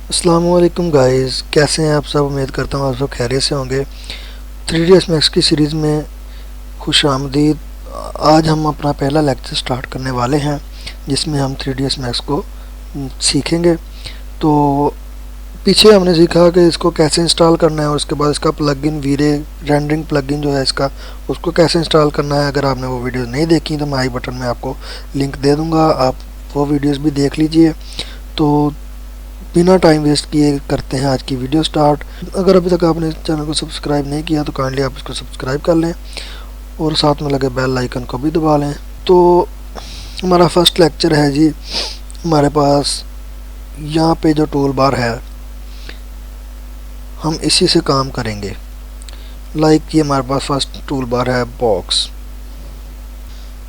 अस्सलाम वालेकुम गाइस, कैसे हैं आप सब। उम्मीद करता हूँ आप सब खैरियत से होंगे। 3ds मैक्स की सीरीज़ में खुश आमदीद। आज हम अपना पहला लेक्चर स्टार्ट करने वाले हैं जिसमें हम 3ds मैक्स को सीखेंगे। तो पीछे हमने सीखा कि इसको कैसे इंस्टॉल करना है और उसके बाद इसका प्लगइन वीरे रेंडरिंग प्लगइन जो है इसका उसको कैसे इंस्टॉल करना है। अगर आपने वो वीडियो नहीं देखी तो मैं आई बटन में आपको लिंक दे दूँगा, आप वो वीडियोज़ भी देख लीजिए। तो बिना टाइम वेस्ट किए करते हैं आज की वीडियो स्टार्ट। अगर अभी तक आपने चैनल को सब्सक्राइब नहीं किया तो काइंडली आप इसको सब्सक्राइब कर लें और साथ में लगे बेल आइकन को भी दबा लें। तो हमारा फर्स्ट लेक्चर है जी। हमारे पास यहाँ पे जो टूल बार है हम इसी से काम करेंगे। ये हमारे पास फर्स्ट टूल बार है बॉक्स।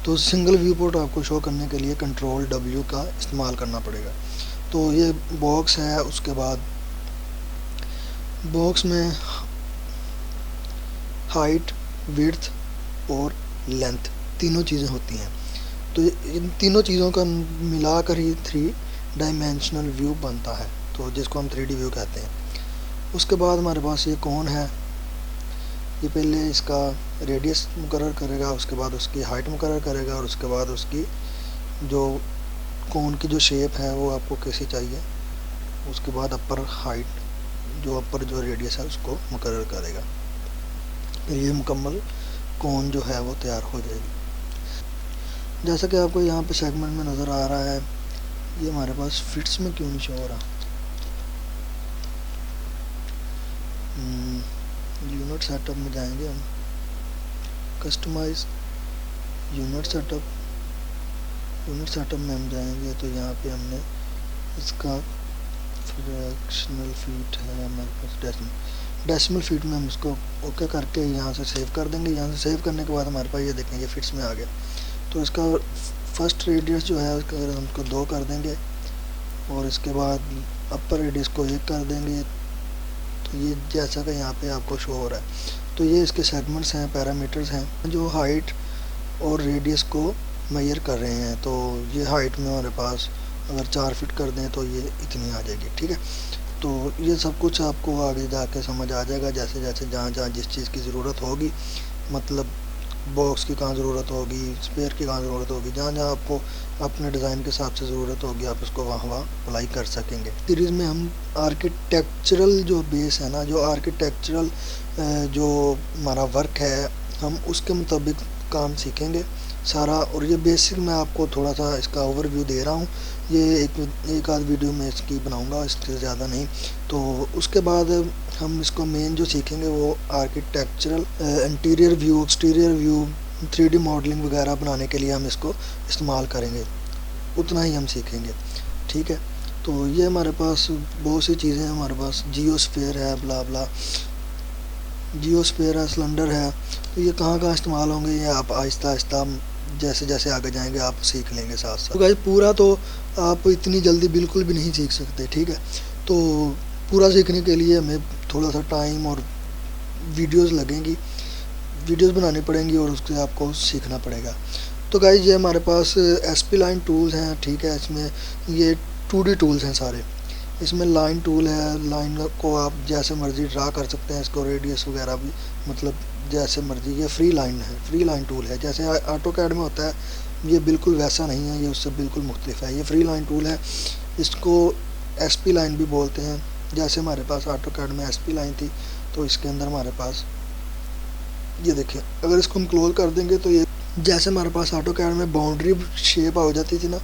तो सिंगल व्यू पोर्ट आपको शो करने के लिए कंट्रोल W का इस्तेमाल करना पड़ेगा। तो ये बॉक्स है। उसके बाद बॉक्स में हाइट, विड्थ और लेंथ तीनों चीज़ें होती हैं। तो इन तीनों चीज़ों का मिलाकर ही 3 डायमेंशनल व्यू बनता है, तो जिसको हम 3D व्यू कहते हैं। उसके बाद हमारे पास ये कौन है, ये पहले इसका रेडियस मुकर्रर करेगा, उसके बाद उसकी हाइट मुकर्रर करेगा और उसके बाद उसकी जो कोन की जो शेप है वो आपको कैसी चाहिए, उसके बाद अपर हाइट जो अपर जो रेडियस है उसको मुकर्रर करेगा। फिर ये मुकम्मल कोन जो है वो तैयार हो जाएगी। जैसा कि आपको यहाँ पे सेगमेंट में नज़र आ रहा है, ये हमारे पास फिट्स में क्यों नहीं शो हो रहा। यूनिट सेटअप में जाएंगे हम, कस्टमाइज यूनिट सेटअप में हम जाएंगे तो यहाँ पे हमने इसका फ्रैक्शनल फीट है हमारे पास, डेसिमल फीट में हम इसको ओके करके यहाँ से सेव कर देंगे। यहाँ से सेव करने के बाद हमारे पास ये देखें ये फिट्स में आ गया। तो इसका फर्स्ट रेडियस जो है उसका हम उसको 2 कर देंगे और इसके बाद अपर रेडियस को 1 कर देंगे। तो ये जैसा कि यहाँ पे आपको शो हो रहा है। तो ये इसके सेगमेंट्स हैं, पैरामीटर्स हैं जो हाइट और रेडियस को मेजर कर रहे हैं। तो ये हाइट में हमारे पास अगर 4 फीट कर दें तो ये इतनी आ जाएगी, ठीक है। तो ये सब कुछ आपको आगे जाके समझ आ जाएगा, जैसे जैसे जहाँ जहाँ जिस चीज़ की ज़रूरत होगी, मतलब बॉक्स की कहाँ ज़रूरत होगी, स्पेयर की कहाँ ज़रूरत होगी, जहाँ जहाँ आपको अपने डिज़ाइन के हिसाब से ज़रूरत होगी आप उसको वहाँ वहाँ अप्लाई कर सकेंगे। सीरीज़ में हम आर्किटेक्चरल जो बेस है ना, जो आर्किटेक्चरल जो हमारा वर्क है हम उसके मुताबिक काम सीखेंगे सारा। और ये बेसिक मैं आपको थोड़ा सा इसका ओवरव्यू दे रहा हूँ, ये एक आध वीडियो में इसकी बनाऊंगा, इससे ज़्यादा नहीं। तो उसके बाद हम इसको मेन जो सीखेंगे वो architectural interior view, exterior view, 3D modelling वगैरह बनाने के लिए हम इसको इस्तेमाल करेंगे, उतना ही हम सीखेंगे, ठीक है। तो ये हमारे पास बहुत सी चीज़ें हैं, हमारे पास जियोस्फीयर है, ब्ला ब्ला, जियोस्फीयर है, सिलेंडर है। तो ये कहाँ कहाँ इस्तेमाल होंगे ये आप आहिस्ता आहिस्ता जैसे जैसे आगे जाएंगे आप सीख लेंगे साथ साथ। तो गाइस पूरा तो आप इतनी जल्दी बिल्कुल भी नहीं सीख सकते, ठीक है। तो पूरा सीखने के लिए हमें थोड़ा सा टाइम और वीडियोस लगेंगी, वीडियोस बनानी पड़ेंगी और उससे आपको सीखना पड़ेगा। तो गाइस ये हमारे पास SP लाइन टूल्स हैं, ठीक है। इसमें ये 2D टूल्स हैं सारे। इसमें लाइन टूल है, लाइन को आप जैसे मर्ज़ी ड्रा कर सकते हैं, इसको रेडियस वगैरह भी मतलब जैसे मर्ज़ी। ये फ्री लाइन है, फ्री लाइन टूल है, जैसे ऑटोकैड में होता है, ये बिल्कुल वैसा नहीं है, ये उससे बिल्कुल मुख्तलिफ है। ये फ्री लाइन टूल है, इसको SP लाइन भी बोलते हैं। जैसे हमारे पास ऑटोकैड में SP लाइन थी तो इसके अंदर हमारे पास ये देखिए, अगर इसको हम क्लोज कर देंगे तो ये जैसे हमारे पास ऑटोकैड में बाउंड्री शेप हो जाती थी ना,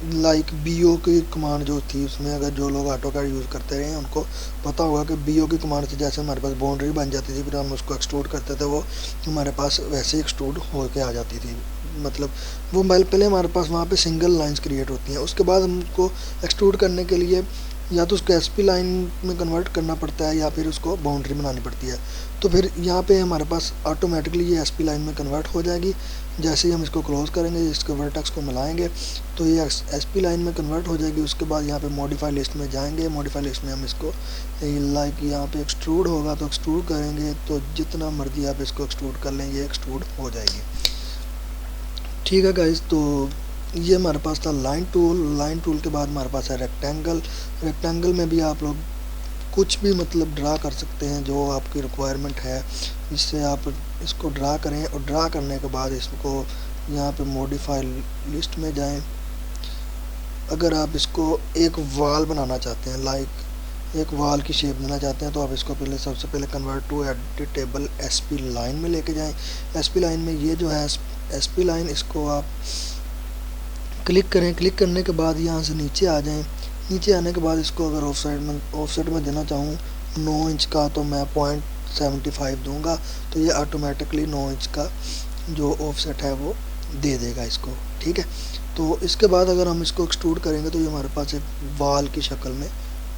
लाइक BO की कमांड जो थी उसमें, अगर जो लोग ऑटोकैड यूज़ करते रहे हैं उनको पता होगा कि BO की कमांड से जैसे हमारे पास बाउंड्री बन जाती थी, फिर हम उसको एक्सट्रूड करते थे, वो हमारे पास वैसे एक्सट्रूड होकर आ जाती थी। मतलब वो पहले हमारे पास वहाँ पे सिंगल लाइंस क्रिएट होती हैं, उसके बाद हमको एक्सट्रूड करने के लिए या तो उसको SP लाइन में कन्वर्ट करना पड़ता है या फिर उसको बाउंड्री बनानी पड़ती है। तो फिर यहाँ पे हमारे पास ऑटोमेटिकली ये SP लाइन में कन्वर्ट हो जाएगी। जैसे ही हम इसको क्लोज करेंगे, इसके वर्टेक्स को मिलाएंगे तो ये SP लाइन में कन्वर्ट हो जाएगी। उसके बाद यहाँ पे मॉडिफाई लिस्ट में जाएंगे, मॉडिफाई लिस्ट में हम इसको लाइक यहाँ पे एक्सट्रूड होगा तो एक्सट्रूड करेंगे, तो जितना मर्जी आप इसको एक्सट्रूड कर लें, ये एक्सट्रूड हो जाएगी, ठीक है गाइस। तो ये हमारे पास था लाइन टूल। लाइन टूल के बाद हमारे पास है रेक्टेंगल। रेक्टेंगल में भी आप लोग कुछ भी मतलब ड्रा कर सकते हैं जो आपकी रिक्वायरमेंट है, इससे आप इसको ड्रा करें। और ड्रा करने के बाद इसको यहाँ पे मॉडिफाई लिस्ट में जाएं। अगर आप इसको एक वाल बनाना चाहते हैं, लाइक एक वाल की शेप देना चाहते हैं, तो आप इसको पहले सबसे पहले convert to editable spline में लेके जाएं। एसपी लाइन में ये जो है एसपी लाइन, इसको आप क्लिक करें। क्लिक करने के बाद यहाँ से नीचे आ जाएं। नीचे आने के बाद इसको अगर ऑफसेट में देना चाहूँ 9 इंच का, तो मैं 0.75 दूंगा, तो ये ऑटोमेटिकली 9 इंच का जो ऑफसेट है वो दे देगा इसको, ठीक है। तो इसके बाद अगर हम इसको एक्सट्रूड करेंगे तो ये हमारे पास एक वाल की शक्ल में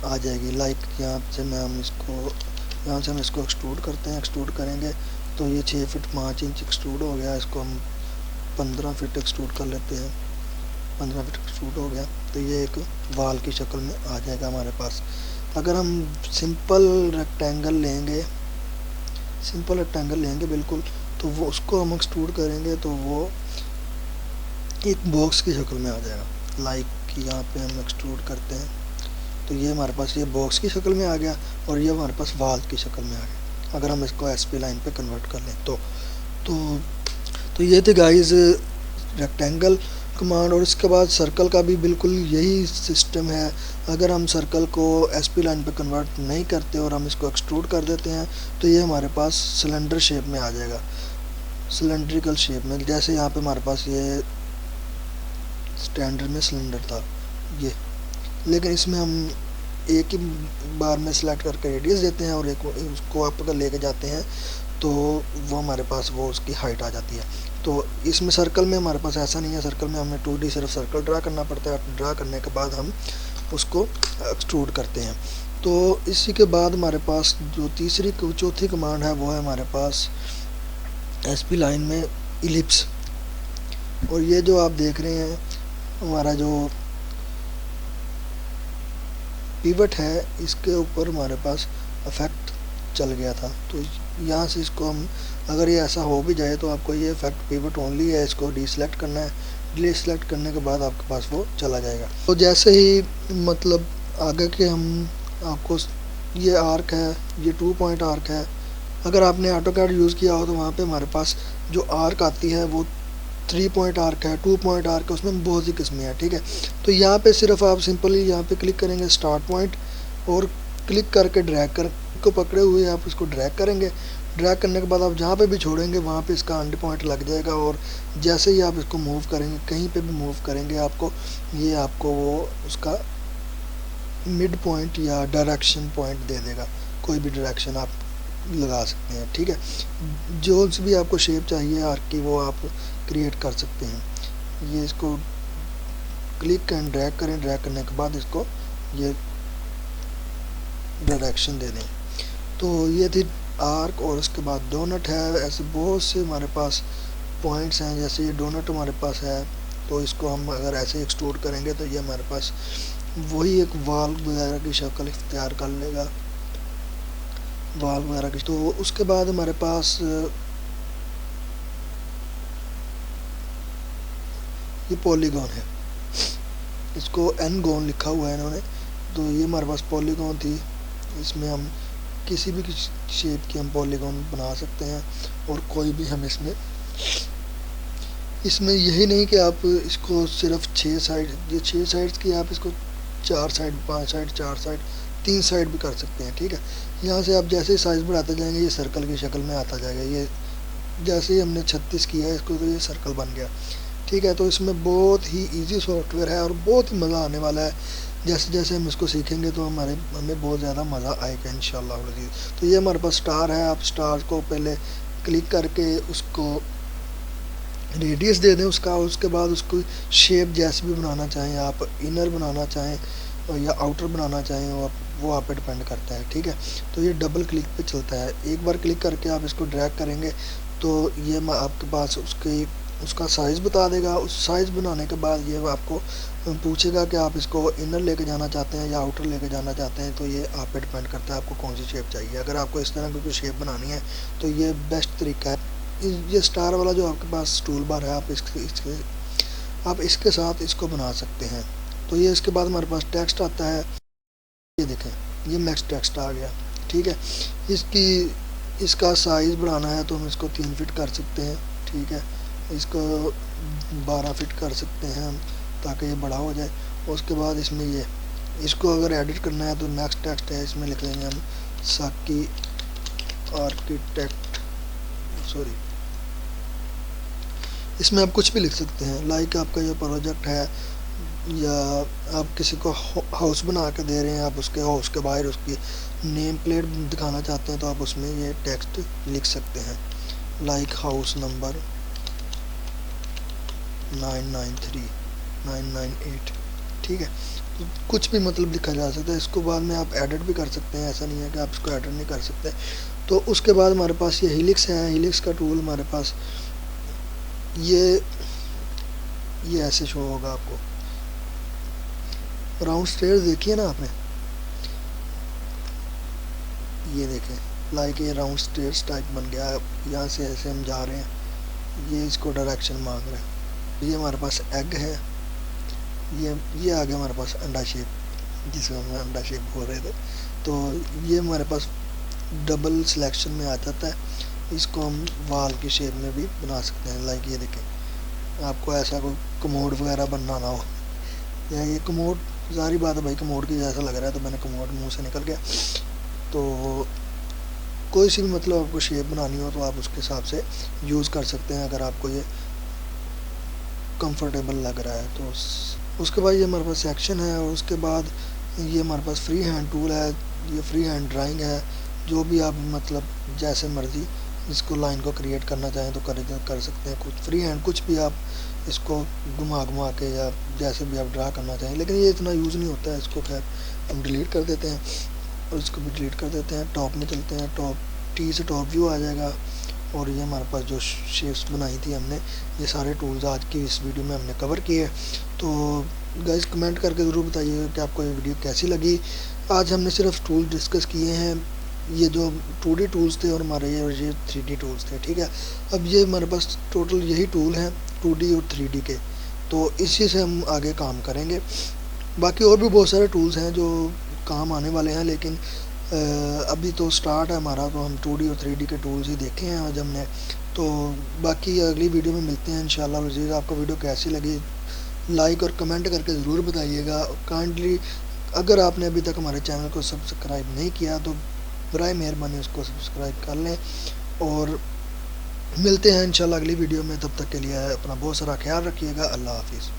आ जाएगी। लाइक यहाँ से हम इसको एक्सट्रूड करते हैं। एक्सट्रूड करेंगे तो ये 6 फीट 5 इंच एक्सट्रूड हो गया। इसको हम 15 फीट एक्सट्रूड कर लेते हैं। 15 फीट एक्सट्रूड हो गया, तो ये एक वाल की शक्ल में आ जाएगा हमारे पास। अगर हम सिंपल रेक्टेंगल लेंगे बिल्कुल, तो वो उसको हम एक्सट्रूड करेंगे तो वो एक बॉक्स की शक्ल में आ जाएगा। लाइक यहाँ पे हम एक्सट्रूड करते हैं तो ये हमारे पास ये बॉक्स की शक्ल में आ गया, और ये हमारे पास वाल की शक्ल में आ गया। अगर हम इसको एसपी लाइन पे कन्वर्ट कर लें तो ये थे गाइस रेक्टेंगल कमांड। और इसके बाद सर्कल का भी बिल्कुल यही सिस्टम है। अगर हम सर्कल को एसपी लाइन पे कन्वर्ट नहीं करते और हम इसको एक्सट्रूड कर देते हैं तो ये हमारे पास सिलेंडर शेप में आ जाएगा, सिलेंड्रिकल शेप में। जैसे यहाँ पे हमारे पास ये स्टैंडर्ड में सिलेंडर था ये, लेकिन इसमें हम एक ही बार में सिलेक्ट करके रेडियस देते हैं और एक उसको आप अगर लेके जाते हैं तो वो हमारे पास वो उसकी हाइट आ जाती है। तो इसमें सर्कल में हमारे पास ऐसा नहीं है। सर्कल में हमें 2D सिर्फ सर्कल ड्रा करना पड़ता है। ड्रा करने के बाद हम उसको एक्सट्रूड करते हैं। तो इसी के बाद हमारे पास जो चौथी कमांड है वो है हमारे पास एसपी लाइन में इलिप्स। और ये जो आप देख रहे हैं हमारा जो पिवट है, इसके ऊपर हमारे पास इफेक्ट चल गया था। तो यहाँ से इसको हम, अगर ये ऐसा हो भी जाए तो आपको ये इफेक्ट पिवट ओनली है, इसको डीसेलेक्ट करना है। डीसेलेक्ट करने के बाद आपके पास वो चला जाएगा। तो जैसे ही मतलब आगे के हम आपको ये आर्क है, ये 2 पॉइंट आर्क है। अगर आपने ऑटोकैड यूज़ किया हो तो वहाँ पे हमारे पास जो आर्क आती है वो 3 पॉइंट आर्क है, 2 पॉइंट आर्क है, उसमें बहुत सी किस्में हैं, ठीक है। तो यहाँ पे सिर्फ आप सिंपली यहाँ पे क्लिक करेंगे स्टार्ट पॉइंट, और क्लिक करके ड्रैग कर को पकड़े हुए आप इसको ड्रैग करेंगे। ड्रैग करने के बाद आप जहाँ पे भी छोड़ेंगे वहाँ पे इसका एंड पॉइंट लग जाएगा। और जैसे ही आप इसको मूव करेंगे, कहीं पे भी मूव करेंगे, ये आपको वो उसका मिड पॉइंट या डायरेक्शन पॉइंट दे देगा। कोई भी डायरेक्शन आप लगा सकते हैं, ठीक है। जो भी आपको शेप चाहिए आर्क की वो आप क्रिएट कर सकते हैं। ये इसको क्लिक एंड ड्रैग करें। ड्रैग करने के बाद इसको ये डायरेक्शन दे दें। तो ये थी आर्क। और उसके बाद डोनट है। ऐसे बहुत से हमारे पास पॉइंट्स हैं। जैसे ये डोनट हमारे पास है, तो इसको हम अगर ऐसे एक्सट्रूड करेंगे तो ये हमारे पास वही एक वाल वगैरह की शक्ल इख्तियार कर लेगा, वाल वगैरह की। तो उसके बाद हमारे पास ये पॉलीगॉन है, इसको एनगॉन लिखा हुआ है इन्होंने। तो ये हमारे पास पॉलीगॉन थी। इसमें हम किसी भी शेप की हम पॉलीगॉन बना सकते हैं। और कोई भी हम इसमें यही नहीं कि आप इसको सिर्फ 6 साइड, ये 6 साइड्स की आप इसको 4 साइड, 5 साइड, 4 साइड, 3 साइड भी कर सकते हैं, ठीक है। यहाँ से आप जैसे ही साइज़ बढ़ाते जाएंगे ये सर्कल की शक्ल में आता जाएगा। ये जैसे ही हमने 36 किया है इसको, तो ये सर्कल बन गया, ठीक है। तो इसमें बहुत ही इजी सॉफ्टवेयर है और बहुत ही मज़ा आने वाला है। जैसे जैसे हम इसको सीखेंगे तो हमें बहुत ज़्यादा मज़ा आएगा इंशाल्लाह। तो ये हमारे पास स्टार है। आप स्टार को पहले क्लिक करके उसको रेडियस दे दें उसका। उसके बाद उसको शेप जैसे भी बनाना चाहें आप, इनर बनाना चाहें या आउटर बनाना चाहें, वो आप पे डिपेंड करता है, ठीक है। तो ये डबल क्लिक पे चलता है। एक बार क्लिक करके आप इसको ड्रैग करेंगे तो ये आपके पास उसका साइज़ बता देगा। उस साइज़ बनाने के बाद ये आपको पूछेगा कि आप इसको इनर लेके जाना चाहते हैं या आउटर लेके जाना चाहते हैं। तो ये आप पे डिपेंड करता है आपको कौन सी शेप चाहिए। अगर आपको इस तरह की कोई शेप बनानी है तो ये बेस्ट तरीका है। ये स्टार वाला जो आपके पास टूल बार है, आप इसके आप इसके साथ इसको बना सकते हैं। तो ये इसके बाद हमारे पास टेक्स्ट आता है, ये देखें ये मैक्स टेक्स्ट आ गया, ठीक है। इसका साइज़ बढ़ाना है तो हम इसको 3 फिट कर सकते हैं, ठीक है। इसको 12 फिट कर सकते हैं हम, ताकि ये बड़ा हो जाए। उसके बाद इसमें ये इसको अगर एडिट करना है तो मैक्स टेक्स्ट है, इसमें लिख लेंगे हम साकी आर्किटेक्ट, सॉरी, इसमें आप कुछ भी लिख सकते हैं। लाइक आपका जो प्रोजेक्ट है, या आप किसी को हाउस बना के दे रहे हैं, आप उसके हाउस के बाहर उसकी नेम प्लेट दिखाना चाहते हैं तो आप उसमें ये टेक्स्ट लिख सकते हैं, लाइक हाउस नंबर 993 998, ठीक है। तो कुछ भी मतलब लिखा जा सकता है। इसको बाद में आप एडिट भी कर सकते हैं, ऐसा नहीं है कि आप इसको एडिट नहीं कर सकते। तो उसके बाद हमारे पास ये हिलिक्स है, हिलिक्स का टूल हमारे पास ये ऐसे शो होगा आपको। राउंड स्टेयर्स देखिए ना आपने, ये देखें लाइक ये राउंड स्टेयर्स टाइप बन गया। यहाँ से ऐसे हम जा रहे हैं, ये इसको डायरेक्शन मांग रहे हैं। ये हमारे पास एग है, ये आ गया हमारे पास अंडा शेप, जिसको हम अंडा शेप बोल रहे थे। तो ये हमारे पास डबल सिलेक्शन में आ जाता है। इसको हम वाल की शेप में भी बना सकते हैं। लाइक ये देखें, आपको ऐसा कोई कमोड वगैरह बनवाना हो, या ये कमोड, सारी बात है भाई कमोड की जैसा लग रहा है तो मैंने कमोड मुंह से निकल गया। तो कोई सी भी मतलब आपको शेप बनानी हो तो आप उसके हिसाब से यूज़ कर सकते हैं, अगर आपको ये कंफर्टेबल लग रहा है तो। उसके बाद ये हमारे पास सेक्शन है, और उसके बाद ये हमारे पास फ्री हैंड टूल है। ये फ्री हैंड ड्राइंग है, जो भी आप मतलब जैसे मर्ज़ी इसको लाइन को क्रिएट करना चाहें तो कर सकते हैं। कुछ फ्री हैंड कुछ भी आप इसको घुमा के या जैसे भी आप ड्रा करना चाहें, लेकिन ये इतना यूज़ नहीं होता है। इसको खैर हम डिलीट कर देते हैं, और इसको भी डिलीट कर देते हैं। टॉप में चलते हैं, टॉप टी से टॉप व्यू आ जाएगा। और ये हमारे पास जो शेप्स बनाई थी हमने, ये सारे टूल्स आज की इस वीडियो में हमने कवर किए। तो गाइस कमेंट करके ज़रूर बताइए कि आपको ये वीडियो कैसी लगी। आज हमने सिर्फ टूल डिस्कस किए हैं, ये जो 2D टूल्स थे और हमारे ये 3D टूल्स थे, ठीक है। अब ये हमारे पास टोटल यही टूल हैं 2D और 3D के, तो इसी से हम आगे काम करेंगे। बाकी और भी बहुत सारे टूल्स हैं जो काम आने वाले हैं, लेकिन अभी तो स्टार्ट है हमारा, तो हम 2D और 3D के टूल्स ही देखे हैं आज हमने। तो बाकी अगली वीडियो में मिलते हैं इंशाल्लाह वज़ीर। आपको वीडियो कैसी लगी लाइक और कमेंट करके ज़रूर बताइएगा। काइंडली अगर आपने अभी तक हमारे चैनल को सब्सक्राइब नहीं किया तो बराए मेहरबानी उसको सब्सक्राइब कर लें, और मिलते हैं इंशाल्लाह अगली वीडियो में। तब तक के लिए अपना बहुत सारा ख्याल रखिएगा। अल्लाह हाफिज़।